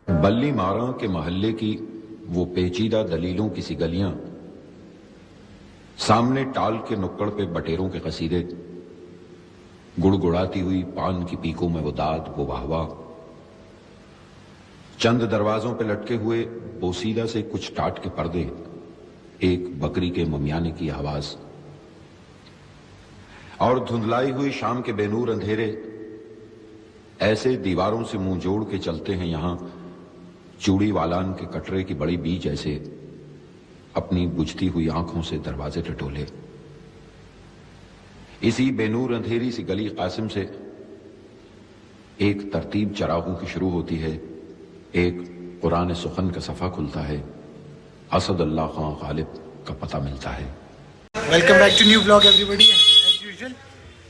बल्ली मारा के मोहल्ले की वो पेचीदा दलीलों की सी गलियां, सामने टाल के नुक्कड़ पे बटेरों के कसीदे, गुड़गुड़ाती हुई पान की पीकों में वो दाद वो वाहवाह, चंद दरवाजों पे लटके हुए बोसीदा से कुछ टाट के पर्दे, एक बकरी के ममियाने की आवाज और धुंधलाई हुई शाम के बेनूर अंधेरे, ऐसे दीवारों से मुंह जोड़ के चलते हैं यहां चूड़ी वालान के कटरे की बड़ी बीज ऐसे अपनी बुझती हुई आंखों से दरवाजे टटोले। इसी बेनूर अंधेरी सी गली कासिम से एक तरतीब चरागों की शुरू होती है, एक कुरान सुखन का सफा खुलता है, असद अल्लाह खां गालिब का पता मिलता है। Welcome back to new blog everybody as usual.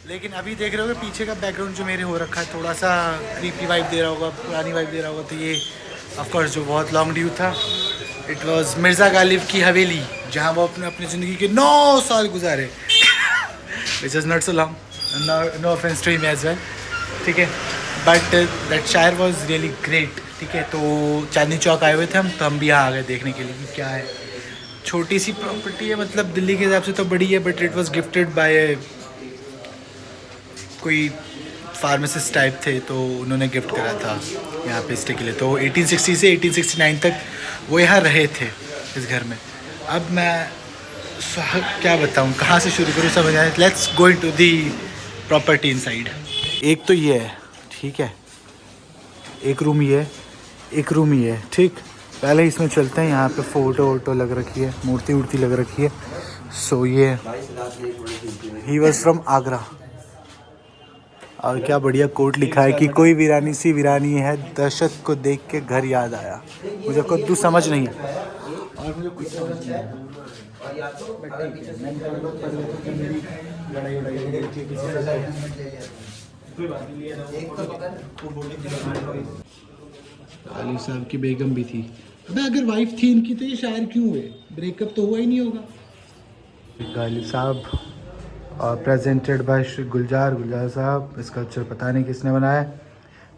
लेकिन अभी देख रहे होगे पीछे का बैकग्राउंड जो मेरे हो रखा है, थोड़ा सा क्रीपी वाइब दे रहा होगा, पुरानी वाइब दे रहा होगा। तो ये ऑफकोर्स जो बहुत लॉन्ग ड्यू था, इट वाज मिर्ज़ा गालिब की हवेली, जहाँ वो अपनी ज़िंदगी के 9 साल गुजारे, which is not so long, no offence to him as well, ठीक है। बट दैट शायर वॉज रियली ग्रेट, ठीक है। तो चांदनी चौक आए हुए थे हम, तो हम भी यहाँ आ गए देखने के लिए कि क्या है। छोटी सी प्रॉपर्टी है, मतलब दिल्ली के हिसाब से तो बड़ी है, but it was gifted bye कोई फार्मासिस्ट टाइप थे, तो उन्होंने गिफ्ट करा था यहाँ पे स्टे के लिए। तो 1860 से 1869 तक वो यहाँ रहे थे इस घर में। अब मैं क्या बताऊँ, कहाँ से शुरू करूँ समझ आए। Let's go into the property inside. एक तो ये है, ठीक है, एक रूम ये है, एक रूम ये है, ठीक। पहले इसमें चलते हैं। यहाँ पे फ़ोटो वोटो लग रखी है, मूर्ति वूर्ति लग रखी है। सो ये ही वॉज फ्रॉम आगरा, और क्या बढ़िया कोट लिखा है कि कोई वीरानी सी वीरानी है, दहशत को देख के घर याद आया। मुझे कुछ समझ नहीं है, और मुझे कुछ समझ नहीं है। अली साहब की बेगम भी थी। अबे अगर वाइफ थी इनकी तो ये शायर क्यों हुए? ब्रेकअप तो हुआ ही नहीं होगा। गाली साहब और प्रेजेंटेड बाय श्री गुलजार साहब। इसका अक्षर पता नहीं किसने बनाया है,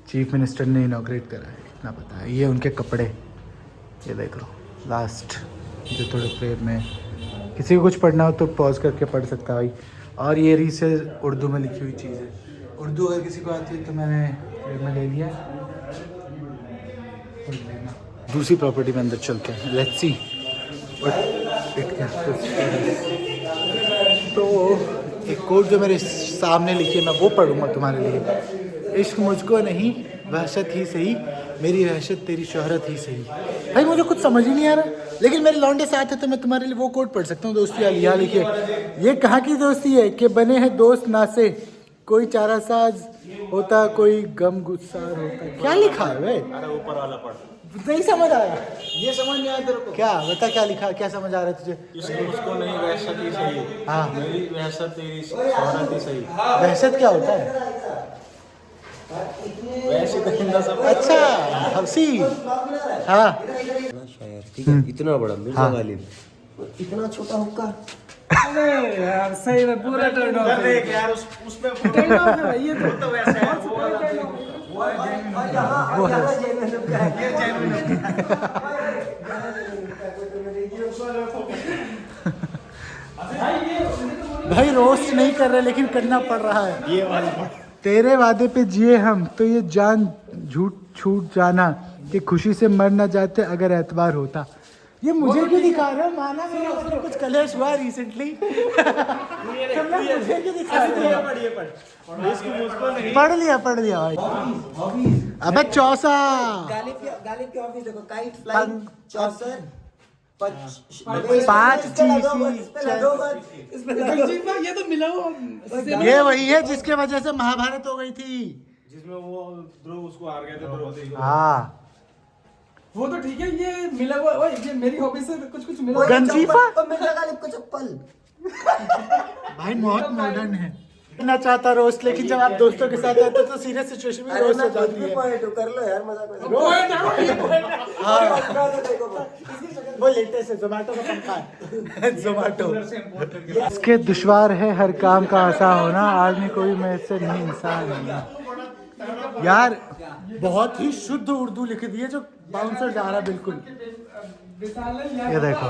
चीफ मिनिस्टर ने इनॉग्रेट करा है, इतना पता है। ये उनके कपड़े, ये देख लो लास्ट, जो थोड़े प्रेयर में। किसी को कुछ पढ़ना हो तो पॉज करके पढ़ सकता है भाई। और ये री से उर्दू में लिखी हुई चीज़ है। उर्दू अगर किसी को आती है तो मैंने प्रेयर में ले लिया। दूसरी प्रॉपर्टी में अंदर चलते हैं, let's see what it can. तो एक कोट जो मेरे सामने लिखी है, मैं वो पढ़ूंगा तुम्हारे लिए। इश्क मुझको नहीं वहशत ही सही, मेरी वहशत तेरी शोहरत ही सही। भाई मुझे कुछ समझ ही नहीं आ रहा, लेकिन मेरे लौंडे साथ है तो मैं तुम्हारे लिए वो कोट पढ़ सकता हूँ। दोस्ती वाली यहाँ लिखिए, ये कहाँ की दोस्ती है कि बने हैं दोस्त ना से, कोई चारा साज होता, कोई गम गुस्सार होता। क्या लिखा है भाई? अरे ऊपर वाला पढ़, नहीं समझ आया। ये समझ नहीं आया तेरे को? क्या बता, क्या लिखा, क्या समझ आ रहा है तुझे? उसको नहीं वहशत ही सही, हाँ, मेरी वहशत तेरी शोहरत ही सही। वहशत क्या होता है? वैसे तो हिंदा सब अच्छा, हंसी। हाँ शायर, ठीक है, इतना बड़ा मिर्जा गालिब, इतना छोटा हुक्का। अरे यार सही में पूरा टर्न ऑफ है यार, उसमें टर्न ऑफ है भाई। ये तो वैसा है, वो वो है। भाई रोस्ट नहीं कर रहे, लेकिन करना पड़ रहा है। ये वाला तेरे वादे पे जिए हम, तो ये जान झूठ छूट जाना कि खुशी से मर ना जाते अगर एतबार होता। ये मुझे क्यों दिखा रहे हो? माना मेरा उसमें कुछ कलेश हुआ रिसेंटली। मुझे क्यों दिखा रहे हो? पढ़ लिया भाई। अबे चौसा गालिब के ऑफिस देखो, काइट फ्लाइंग, चौसर, 5 ये तो मिला हुआ। ये वही है जिसके वजह से महाभारत हो गई थी, जिसमें वो ध्रुव उसको हार गए थे द्रौपदी। हाँ वो तो ठीक है, ये मिला हुआ। ओए ये मेरी हॉबी से कुछ मिला हुआ। गंजीफा मिर्जा गालिब को चप्पल। भाई बहुत मॉडर्न है। ना चाहता रोस्ट, लेकिन जब आप दोस्तों के साथ आते तो सीरियस सिचुएशन में रोस्ट हो जाती है। कर लो यार, मजाक मजाक। वो लेटेस्ट है, जोमेटो का पंखा है। जोमेटो इसके दुश्वार है हर काम का आसान होना, आदमी कोई मैं इससे नहीं इंसान होना। यार बहुत ही शुद्ध उर्दू लिख दी है जो बाउंसर जा रहा है बिल्कुल। ये देखो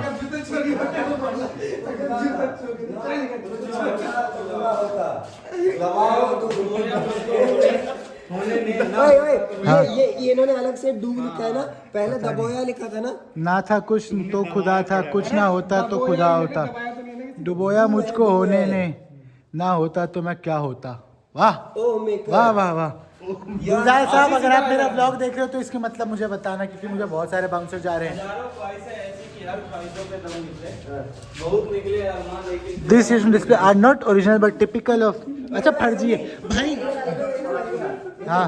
ये इन्होंने अलग से डूब लिखा है ना, पहले दबोया लिखा था ना। ना था कुछ तो खुदा था, कुछ ना होता तो खुदा होता, डुबोया मुझको होने ने, ना होता तो मैं क्या होता। वाह वाह वाह वाह। गुलजार साहब अगर आप मेरा ब्लॉग देख रहे हो तो इसके मतलब मुझे बताना, क्योंकि मुझे बहुत सारे बाउंसर जा रहे हैं। This is display are not original but typical of. अच्छा फर्जी है भाई। हाँ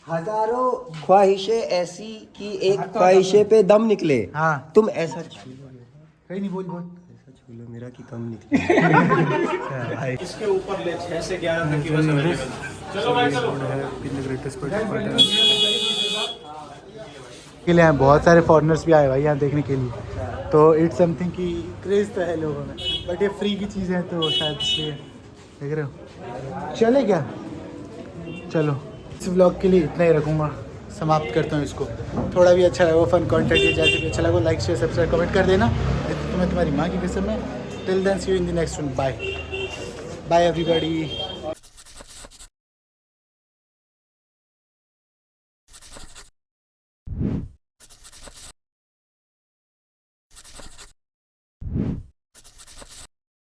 हजारों ख्वाहिशें ऐसी कि एक ख्वाहिशे पे दम निकले। हाँ तुम ऐसा छू लो, कहीं नहीं बोल ऐसा छू लो मेरा कि कम निकले। भाई इसके ऊपर ले 6 से 11 तक की बस अवेलेबल। चलो भाई चलो। के लिए हैं बहुत सारे फॉरेनर्स भी आए भाई यहाँ देखने के लिए, तो इट्स समथिंग की क्रेज तो है लोगों में, बट ये फ्री की चीज़ है तो शायद इसलिए देख रहे हो। चले क्या, चलो इस व्लॉग के लिए इतना ही रखूँगा, समाप्त करता हूँ इसको। थोड़ा भी अच्छा लगा, फन कंटेंट है, जैसे भी अच्छा लगा लाइक शेयर सब्सक्राइब कमेंट कर देना। तो मैं तुम्हारी माँ की कसम है। Till then see you in the next one. Bye bye everybody.